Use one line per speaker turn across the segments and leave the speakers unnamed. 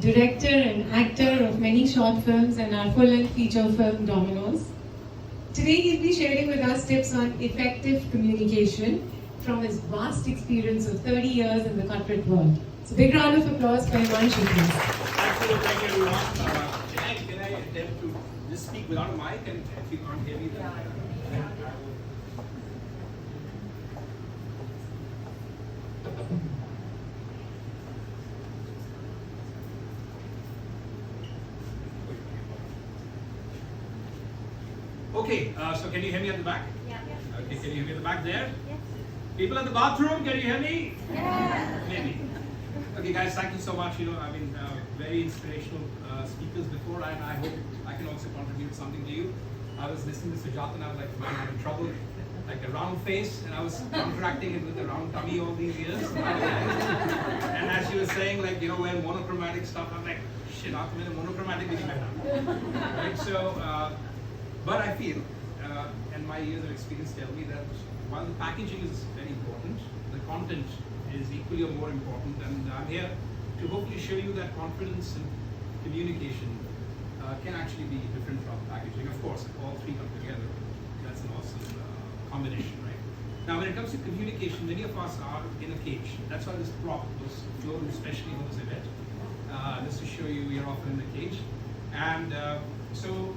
director and actor of many short films and our full-length feature film Dominoes. Today he'll be sharing with us tips on effective communication from his vast experience of 30 years in the corporate world. So big round of applause for Himanshu, please.
Thank you everyone. Can I attempt to just speak without a mic, and if you can't hear me then Okay, so can you hear me at the back?
Yeah.
Okay, can you hear me at the back there?
Yes.
People in the bathroom, can you hear me?
Yeah.
Maybe. Okay guys, thank you so much. I've been very inspirational speakers before, and I hope I can also contribute something to you. I was listening to Sujata and I was like, man, I'm in trouble. Like a round face, and I was contracting it with a round tummy all these years. And as she was saying, like, when monochromatic stuff, I'm like, shit, I'm in a monochromatic video better. Right? So, but I feel, and my years of experience tell me that while the packaging is very important, the content is equally or more important, and I'm here to hopefully show you that confidence and communication can actually be different from packaging. Of course, if all three come together, that's an awesome combination, right? Now, when it comes to communication, many of us are in a cage. That's why this prop was flown especially for this event, just to show you we are often in the cage. And so,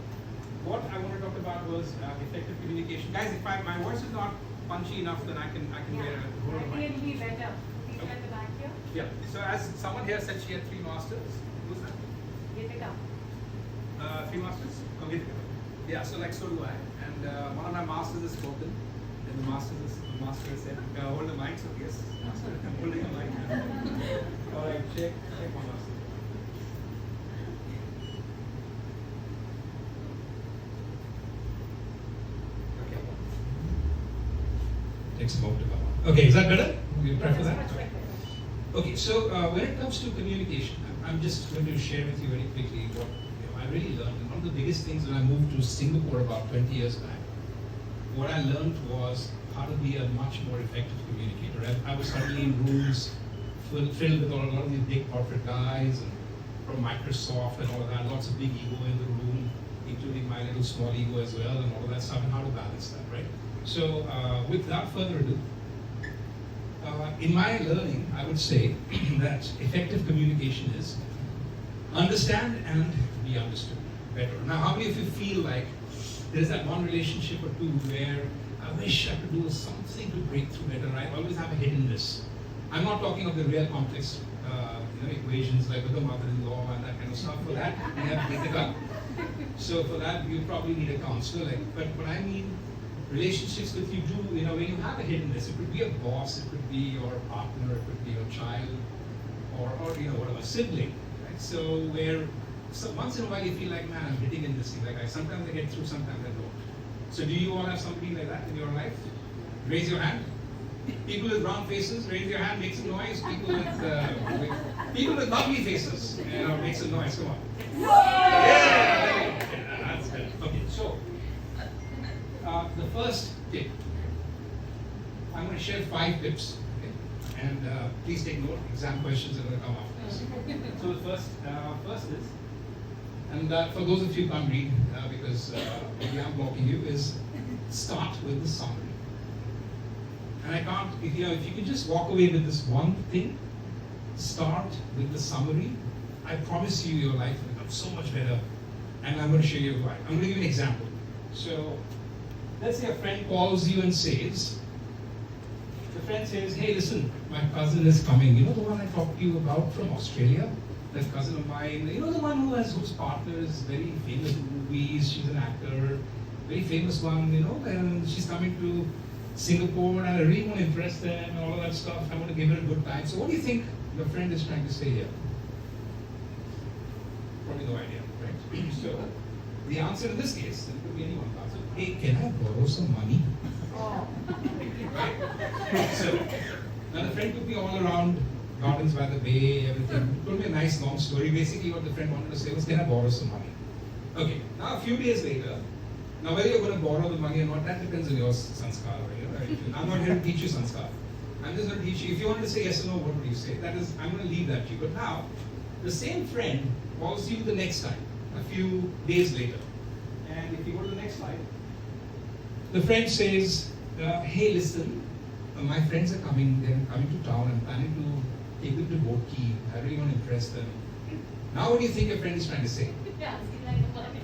what I want to talk about was effective communication. Guys, if my voice is not punchy enough, then I can wear a hold of
I
mic.
think it'll be better. Please at the back here.
Yeah. So as someone here said she had 3 masters. Who's that?
Geetika.
3 masters? Oh, Geetika. Yeah. So so do I. And one of my masters is spoken. And the master said, hold the mic. So yes, master, I'm holding a mic. All right. Check my master. Takes a moment to come on. Okay, is that better? You prefer that? Okay, so when it comes to communication, I'm just going to share with you very quickly what I really learned. And one of the biggest things when I moved to Singapore about 20 years back, what I learned was how to be a much more effective communicator. I was suddenly in rooms filled with a lot of these big corporate guys and from Microsoft and all of that, lots of big ego in the room, including my little small ego as well, and all of that stuff, and how to balance that, right? So, without further ado, in my learning, I would say that effective communication is understand and be understood better. Now, how many of you feel like there's that one relationship or two where I wish I could do something to break through better? I always have a hiddenness. I'm not talking of the real complex equations like with the mother-in-law and that kind of stuff. For that, we have Geetika. So for that, you probably need a counselor. But what I mean, relationships with you do, when you have a hiddenness, it could be a boss, it could be your partner, it could be your child, or whatever, sibling, right? So once in a while you feel like, man, I'm hitting in this thing. Like sometimes I get through, sometimes I don't. So do you all have somebody like that in your life? Raise your hand. People with round faces, raise your hand, make some noise. People with lovely faces, make some noise. Come on. Yeah! That's good. Okay, so the first tip, I'm going to share 5 tips, okay? And please take note, exam questions are going to come after this. So the first is, and for those of you who can't read, because maybe I'm blocking you, is start with the summary. And I can't, if you can just walk away with this one thing, start with the summary, I promise you your life will become so much better. And I'm going to show you why. I'm going to give you an example. So, let's say a friend calls you and says, the friend says, hey, listen, my cousin is coming. You know the one I talked to you about from Australia? That cousin of mine, the one whose partner is very famous in movies, she's an actor, very famous one, and she's coming to Singapore and I really want to impress them and all of that stuff. I want to give her a good time. So what do you think your friend is trying to say here? Probably no idea, right? So the answer in this case, it could be anyone's answer. Hey, can I borrow some money?
Oh.
Right? So now the friend could be all around Gardens by the Bay, everything. It could be a nice long story. Basically what the friend wanted to say was, can I borrow some money? Okay, now a few days later, now whether you're going to borrow the money or not, that depends on your sanskar. I'm not here to teach you sanskar. I'm just going to teach you, if you want to say yes or no, what would you say? That is, I'm going to leave that to you. But now, The same friend calls you the next time, a few days later. And if you go to the next slide, the friend says, hey, listen, my friends are coming, they're coming to town, I'm planning to take them to Boat Key, I really want to impress them. Now what do you think your friend is trying to say?
Yeah, see, like the money.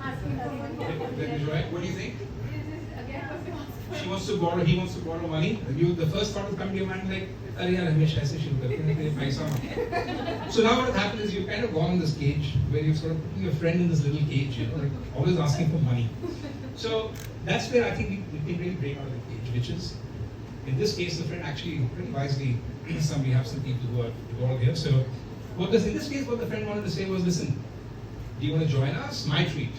Asking for money.
What do you think?
Again, was the
She wants to borrow, he wants to borrow money. The first thought will come to your mind like, "Arey yaar, हमेशा ऐसे शुरू करते हैं, ये पैसा मत." So now what has happened is you've kind of gone in this cage where you've sort of putting your friend in this little cage, you know, like always asking for money. So that's where I think we can really break out of the cage, which is, in this case, the friend actually pretty wisely, we have some people who are involved here. So in this case, what the friend wanted to say was, listen, do you want to join us? My treat.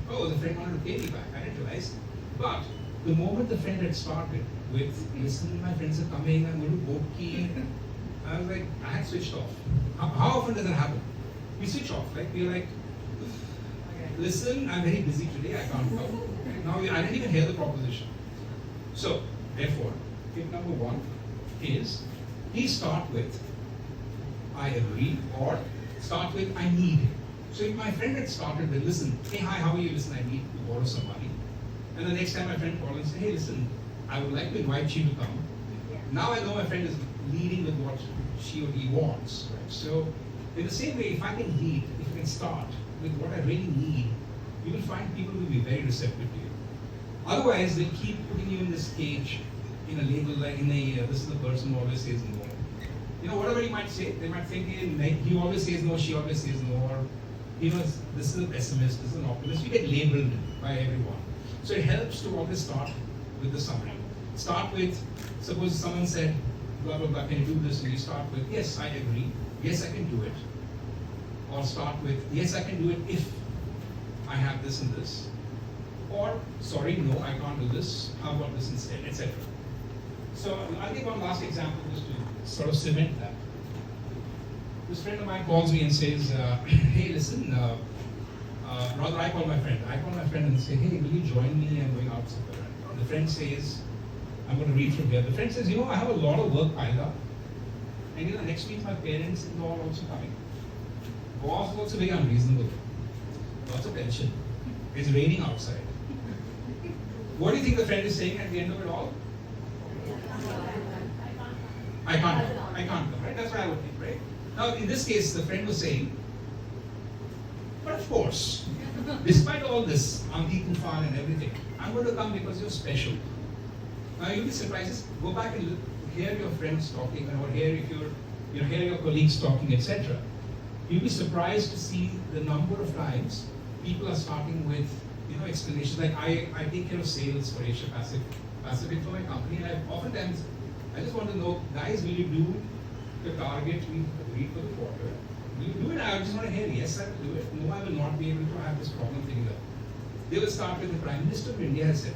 Oh, the friend wanted to pay me back. I didn't realize. But the moment the friend had started with, listen, my friends are coming, I'm going to Boat Key, I was like, I had switched off. How often does that happen? We switch off, like we're like, listen, I'm very busy today, I can't come. Now I didn't even hear the proposition. So, therefore, tip number one is, please start with, I agree, or start with, I need. So if my friend had started with, listen, hey, hi, how are you? Listen, I need to borrow some money. And the next time my friend called and said, hey, listen, I would like to invite you to come. Now I know my friend is leading with what she or he wants. Right? So in the same way, if I can lead, if I can start with what I really need, you will find people will be very receptive to you. Otherwise, they keep putting you in this cage, in a label, like this is the person who always says no. You know, whatever you might say, they might think, he always says no, she always says no, or, you know, this is a pessimist, this is an optimist. You get labeled by everyone. So it helps to always start with the summary. Start with, suppose someone said, blah, blah, blah, can you do this? And you start with, yes, I agree. Yes, I can do it. Or start with, yes, I can do it if I have this and this. Or, sorry, no, I can't do this. How about this instead, etc. So I'll give one last example just to sort of cement that. This friend of mine calls me and says, hey, listen, rather I call my friend. I call my friend and say, hey, will you join me? I'm going out somewhere. And the friend says, I'm going to read from here. The friend says, you know, I have a lot of work piled up. And you know, next week my parents-in-law are also coming. Boss is also very unreasonable. Lots of tension. It's raining outside. What do you think the friend is saying at the end of it all? I can't come, right? That's what I would think, right? Now, in this case, the friend was saying, but of course, despite all this, Aandhi, Tufan and everything, I'm going to come because you're special. Now, you'll be surprised. Go back and hear your friends talking, or hear your colleagues talking, etc. You'll be surprised to see the number of times people are starting with, you know, explanations like, I take care of sales for Asia Pacific for my company, and oftentimes I just want to know, guys, will you do the target we agreed for the quarter? Will you do it? I just want to hear, yes, I will do it. No, I will not be able to have this problem figured out. They will start with the Prime Minister of India has said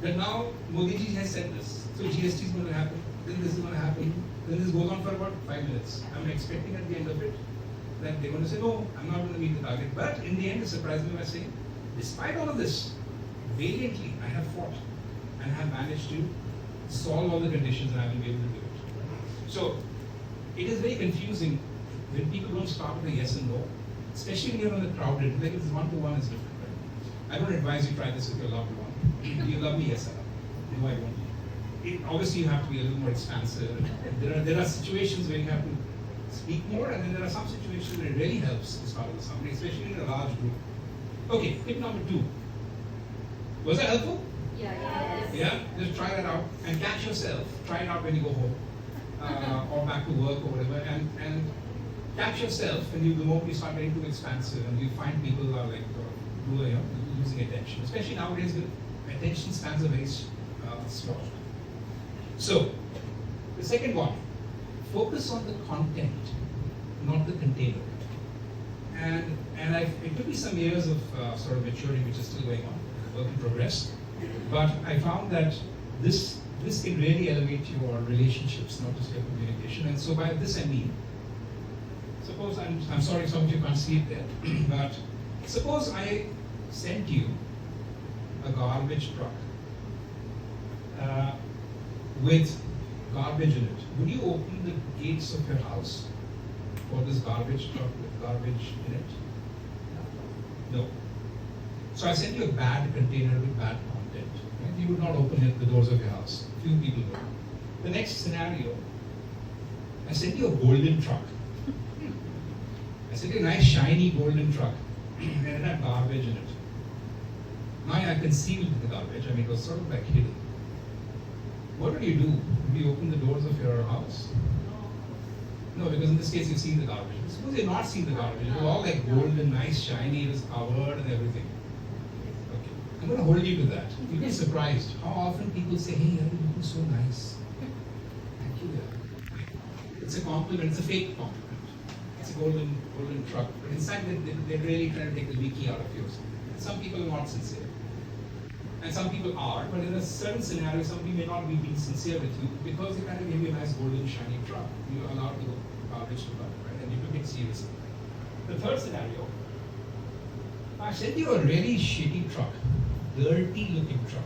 that now Modi ji has said this. So GST is going to happen, then this is going to happen, then this goes on for about 5 minutes. I'm expecting at the end of it that they're going to say, no, I'm not going to meet the target. But in the end, it surprised me by saying, despite all of this, valiantly, I have fought and have managed to solve all the conditions and I will be able to do it. So, it is very confusing when people don't start with a yes and no, especially when you're on the crowded, like it's one-to-one is different, right? I don't advise you try this with your loved one. Do you love me? Yes, I love you. No, I don't. Obviously, you have to be a little more expansive. There are situations where you have to speak more, and then there are some situations where it really helps to start with somebody, especially in a large group. Okay, tip number 2. Was that helpful?
Yes.
Yeah, just try that out and catch yourself. Try it out when you go home or back to work or whatever, and catch yourself. And the moment you start getting too expansive, and you find people are like losing attention, especially nowadays, the attention spans are very small. So, the second one, focus on the content, not the container. And it took me some years of sort of maturity, which is still going on, work in progress. But I found that this can really elevate your relationships, not just your communication. And so by this I mean, suppose I'm sorry some of you can't see it there, but suppose I sent you a garbage truck with garbage in it. Would you open the gates of your house for this garbage truck with garbage in it? No. So I sent you a bad container with bad content. Right? You would not open it, the doors of your house. Few people would. The next scenario, I sent you a golden truck. I sent you a nice shiny golden truck and it had garbage in it. Now I concealed the garbage. I mean, it was sort of like hidden. What would you do? Would you open the doors of your house? No, because in this case you've seen the garbage. Suppose you've not seen the garbage. It was all like golden, nice, shiny, it was covered and everything. Okay. I'm going to hold you to that. You'll be surprised how often people say, hey, you're looking so nice. Thank you. It's a compliment, it's a fake compliment. It's a golden truck. But inside they're really trying to take the leaky out of yours. Some people are not sincere. And some people are, but in a certain scenario, some people may not be being sincere with you because they kind of give you a nice golden shiny truck. You're allowed to go garbage to garbage, right? And you took it seriously. The third scenario, I sent you a really shitty truck, dirty looking truck.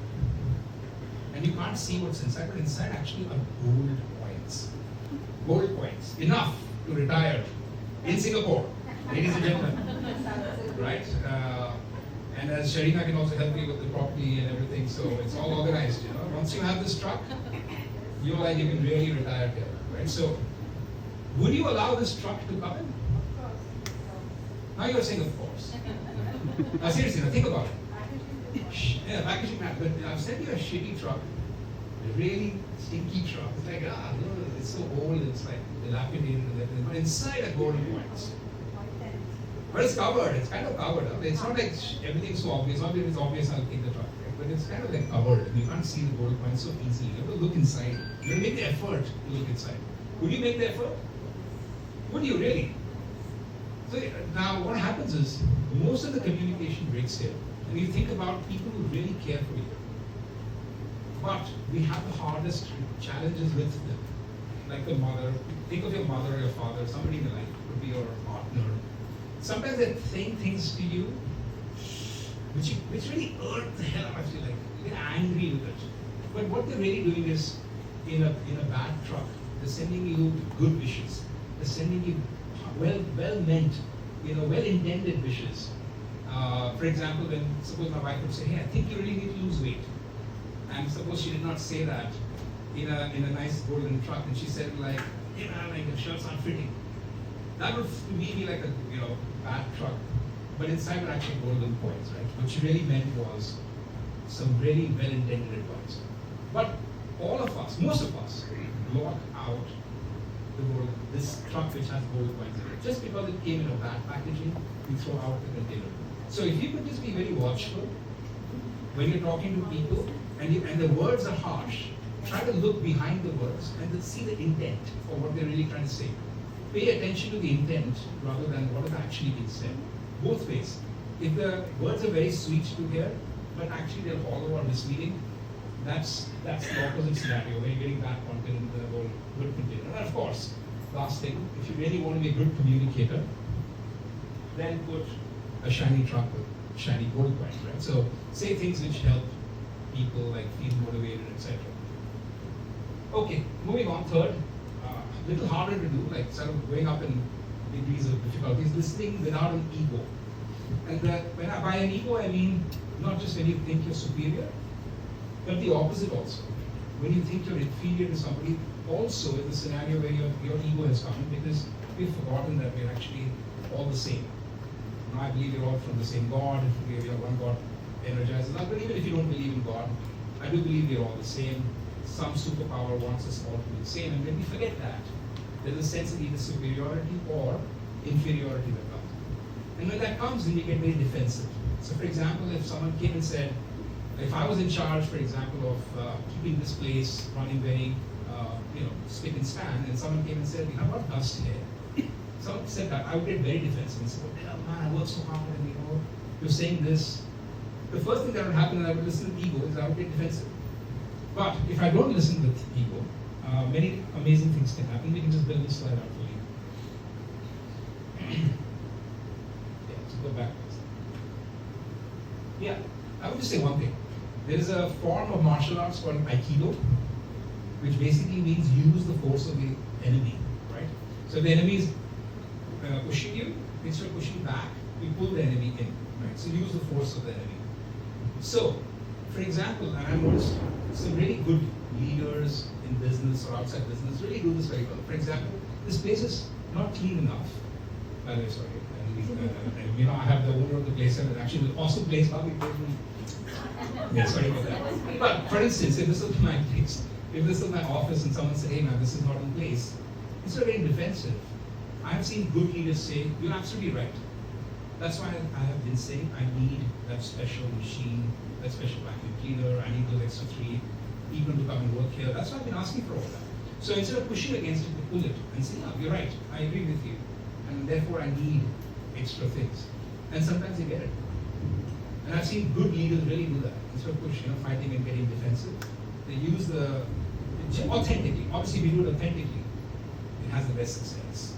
And you can't see what's inside, but inside actually are gold coins. Gold coins. Enough to retire in Singapore, ladies and gentlemen. Right? And as Sharina can also help you with the property and everything, so it's all organized, you know. Once you have this truck, you're like you can really retire here, right? So, would you allow this truck to come in? Now you're saying, of course. Now seriously, now think about it. Yeah, packaging man, but I've sent you a shitty truck, a really stinky truck. It's like, it's so old, it's like dilapidated and everything, but inside are golden coins. But it's covered, it's kind of covered. Huh? It's not like everything's so obvious. Not that it's obvious, I'll take the truck. Right? But it's kind of like covered. You can't see the gold coins so easily. You have to look inside. You have to make the effort to look inside. Would you make the effort? Would you really? So now what happens is, most of the communication breaks here. And you think about people who really care for you. But we have the hardest challenges with them. Like the mother, think of your mother or your father, somebody in your life, could be your partner. Sometimes they're saying things to you which really hurt the hell out of you, like you get angry with it. But what they're really doing is, in a bad truck, they're sending you good wishes. They're sending you well meant, well-intended wishes. For example, when suppose my wife would say, hey, I think you really need to lose weight. And suppose she did not say that in a nice golden truck, and she said like, hey man, like the shirts aren't fitting. That would to me be like a bad truck, but inside were actually golden coins, right? What she really meant was some really well-intended advice. But all of us, most of us, block out this truck which has gold coins in it. Just because it came in a bad packaging, we throw out the container. So if you could just be very watchful when you're talking to people and the words are harsh, try to look behind the words and to see the intent of what they're really trying to say. Pay attention to the intent rather than what is actually being said. Both ways. If the words are very sweet to hear, but actually they're hollow or misleading, that's the opposite scenario where you're getting bad content into the whole good container. And of course, last thing, if you really want to be a good communicator, then put a shiny truck with shiny gold coins, right? So say things which help people like feel motivated, etc. Okay, moving on. Third, little harder to do, like sort of going up in degrees of difficulties, listening without an ego. And by an ego, I mean not just when you think you're superior, but the opposite also. When you think you're inferior to somebody, also in the scenario where your ego has come in, because we've forgotten that we're actually all the same. Now I believe we're all from the same God, we are one God energizes us, but even if you don't believe in God, I do believe we're all the same. Some superpower wants us all to be the same, and when we forget that, there's a sense of either superiority or inferiority that comes. And when that comes, then you get very defensive. So for example, if someone came and said, if I was in charge, for example, of keeping this place running very, spick and span, and someone came and said, you have got dust here. Someone said that, I would get very defensive and say, oh man, I work so hard, and you're saying this. The first thing that would happen is I would listen to ego, is I would get defensive. But if I don't listen with ego, many amazing things can happen. We can just build this slide out for you. Yeah, so go back. Yeah, I would just say one thing. There is a form of martial arts called Aikido, which basically means use the force of the enemy, right? So if the enemy is pushing you, instead of pushing back, you pull the enemy in, right? So use the force of the enemy. So, for example, and I noticed some really good leaders in business or outside business really do this very well. For example, this place is not clean enough. By the way, sorry. And, I have the owner of the place, and actually an awesome place. Yeah, sorry about that. But for instance, if this is my place, if this is my office, and someone says, "Hey man, this is not in place," instead of getting defensive, I have seen good leaders say, "You're absolutely right." That's why I have been saying I need that special machine, that special vacuum cleaner. I need those extra 3 people to come and work here. That's why I've been asking for all that. So instead of pushing against it, we pull it and say, "No, you're right. I agree with you, and therefore I need extra things." And sometimes they get it. And I've seen good leaders really do that. Instead of fighting and getting defensive, they use the authentically. Obviously, we do it authentically. It has the best success.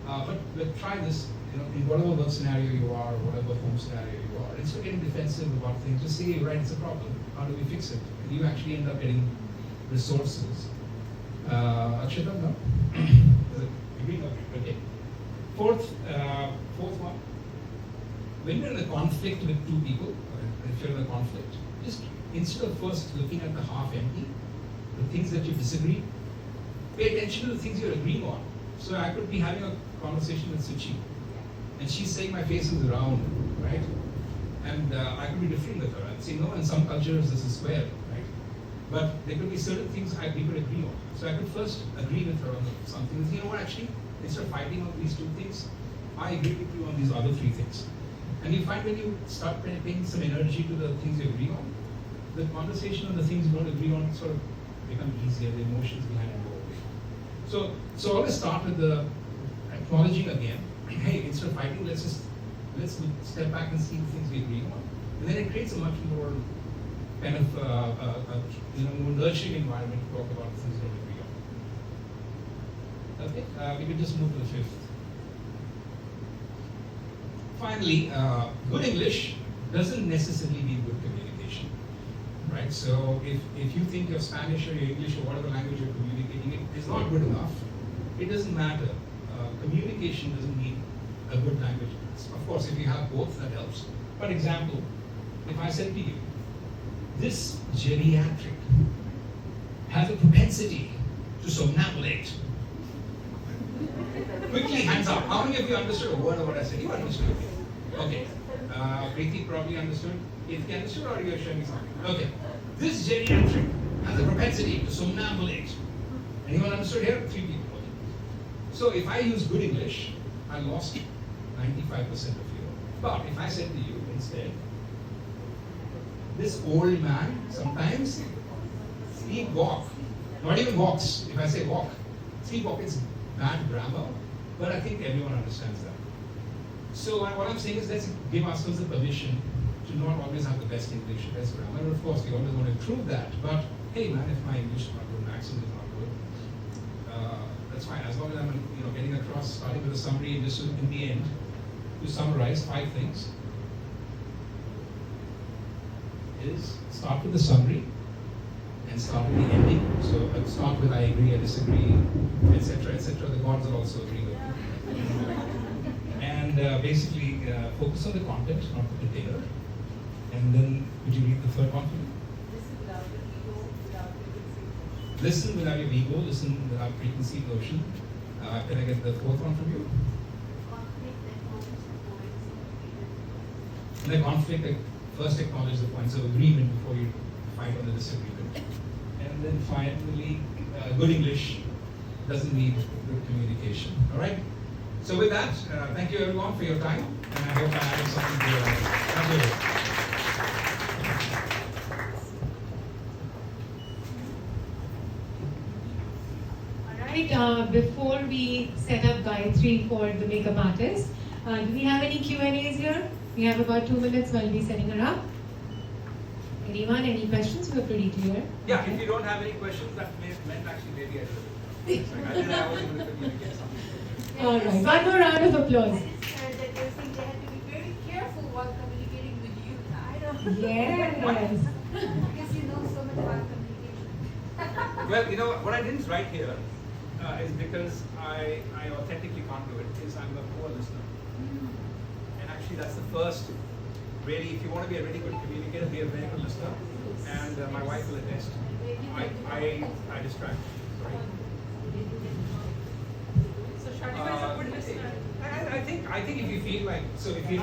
But try this. In whatever work scenario you are, or whatever home scenario you are, instead of getting defensive about things, just say, "Right, it's a problem. How do we fix it?" And you actually end up getting resources. Akshita, no? Is it agree? Okay. Fourth one. When you're in a conflict with 2 people, or if you're in a conflict, just instead of first looking at the half empty, the things that you disagree, pay attention to the things you're agreeing on. So I could be having a conversation with Suchi, and she's saying my face is round, right? And I could be different with her. I'd say, "No, in some cultures this is square," right? But there could be certain things we could agree on. So I could first agree with her on something. You know what, actually, instead of fighting on these 2 things, I agree with you on these other 3 things. And you find when you start paying some energy to the things you agree on, the conversation on the things you don't agree on sort of become easier, the emotions behind it go away. So always start with the acknowledging again, hey, instead of fighting, let's step back and see the things we agree on. And then it creates a much more kind of more nurturing environment to talk about the things we don't agree on. Okay, we can just move to the 5th. Finally, good English doesn't necessarily mean good communication, right? So if you think your Spanish or your English or whatever language you're communicating is not good enough, it doesn't matter. Communication doesn't need a good language. Of course, if you have both, that helps. For example, if I said to you, "This geriatric has a propensity to somnambulate." Quickly, hands up. How many of you understood a word of what I said? You understood. Okay. Preeti probably understood. If you understood, or you are showing me something? Okay. "This geriatric has a propensity to somnambulate." Anyone understood here? 3 people. Okay. So if I use good English, I lost 95% of you. But if I said to you instead, "This old man sometimes sleepwalk." Not even walks. If I say walk, sleepwalk is bad grammar, but I think everyone understands that. So what I'm saying is, let's give ourselves the permission to not always have the best English, best grammar. Of course, we always want to improve that. But hey, man, if my English is not good, my accent is not good, that's fine. As long as I'm getting across, starting with a summary, and just in the end, to summarize 5 things, is start with the summary and start with the ending. So start with "I agree," "I disagree," etc., etc. The gods are also agreeing with me. And basically focus on the content, not the container. And then, would you read the 3rd one for me? Listen without your ego, listen without preconceived notion. Can I get the 4th one from you? In a conflict, first acknowledge the points of agreement before you fight on the disagreement. And then finally, good English doesn't need good communication. All right? So with that, thank you everyone for your time, and I hope I added something to your life. Thank you.
All right, before we set up Gayatri for the makeup artist, do we have any Q&As here? We have about 2 minutes while we're setting her up. Anyone, any questions? We're pretty clear.
Yeah, if you don't have any questions, that meant actually maybe I should. I was able to communicate something.
All right, one more round of applause.
I just heard that you're saying they have to be very careful while communicating with you. I don't
Yes.
Because you know so much about communication.
Well, what I didn't write here, is because I authentically can't do it, is I'm a poor listener. And actually that's the first, really, if you want to be a really good communicator, be a very good listener. And my wife will attest. I distract. Sorry.
So Shadi is a good listener.
I think if you feel like, so if you